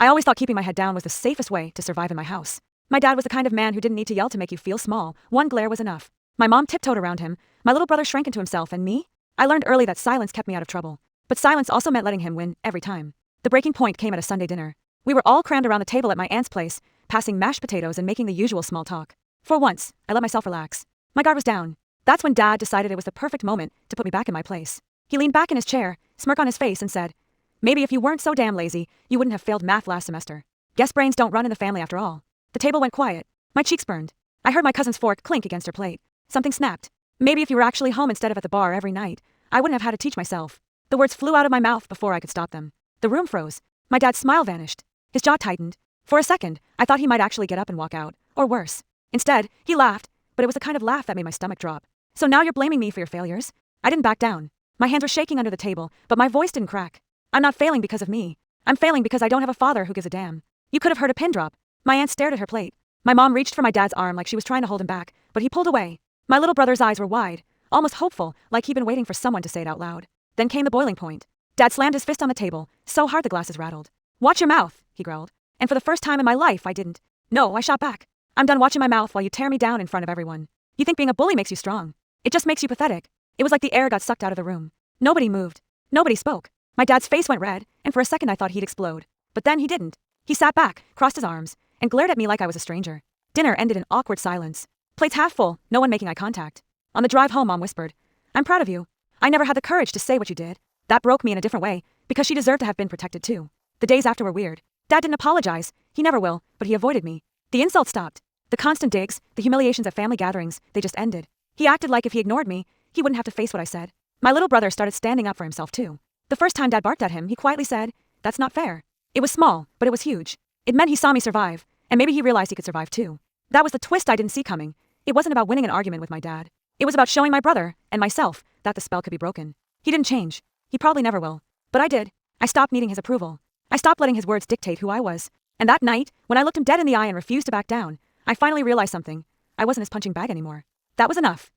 I always thought keeping my head down was the safest way to survive in my house. My dad was the kind of man who didn't need to yell to make you feel small. One glare was enough. My mom tiptoed around him. My little brother shrank into himself, and me? I learned early that silence kept me out of trouble. But silence also meant letting him win every time. The breaking point came at a Sunday dinner. We were all crammed around the table at my aunt's place, passing mashed potatoes and making the usual small talk. For once, I let myself relax. My guard was down. That's when Dad decided it was the perfect moment to put me back in my place. He leaned back in his chair, smirk on his face, and said, "Maybe if you weren't so damn lazy, you wouldn't have failed math last semester. Guess brains don't run in the family after all." The table went quiet. My cheeks burned. I heard my cousin's fork clink against her plate. Something snapped. "Maybe if you were actually home instead of at the bar every night, I wouldn't have had to teach myself." The words flew out of my mouth before I could stop them. The room froze. My dad's smile vanished. His jaw tightened. For a second, I thought he might actually get up and walk out, or worse. Instead, he laughed, but it was the kind of laugh that made my stomach drop. "So now you're blaming me for your failures?" I didn't back down. My hands were shaking under the table, but my voice didn't crack. "I'm not failing because of me. I'm failing because I don't have a father who gives a damn." You could have heard a pin drop. My aunt stared at her plate. My mom reached for my dad's arm like she was trying to hold him back, but he pulled away. My little brother's eyes were wide, almost hopeful, like he'd been waiting for someone to say it out loud. Then came the boiling point. Dad slammed his fist on the table, so hard the glasses rattled. "Watch your mouth," he growled. And for the first time in my life, I didn't. "No," I shot back. "I'm done watching my mouth while you tear me down in front of everyone. You think being a bully makes you strong. It just makes you pathetic." It was like the air got sucked out of the room. Nobody moved. Nobody spoke. My dad's face went red, and for a second I thought he'd explode. But then he didn't. He sat back, crossed his arms, and glared at me like I was a stranger. Dinner ended in awkward silence. Plates half full, no one making eye contact. On the drive home, Mom whispered, "I'm proud of you. I never had the courage to say what you did." That broke me in a different way, because she deserved to have been protected too. The days after were weird. Dad didn't apologize. He never will, but he avoided me. The insults stopped. The constant digs, the humiliations at family gatherings, they just ended. He acted like if he ignored me, he wouldn't have to face what I said. My little brother started standing up for himself too. The first time Dad barked at him, he quietly said, "That's not fair." It was small, but it was huge. It meant he saw me survive, and maybe he realized he could survive too. That was the twist I didn't see coming. It wasn't about winning an argument with my dad. It was about showing my brother, and myself, that the spell could be broken. He didn't change. He probably never will. But I did. I stopped needing his approval. I stopped letting his words dictate who I was. And that night, when I looked him dead in the eye and refused to back down, I finally realized something. I wasn't his punching bag anymore. That was enough.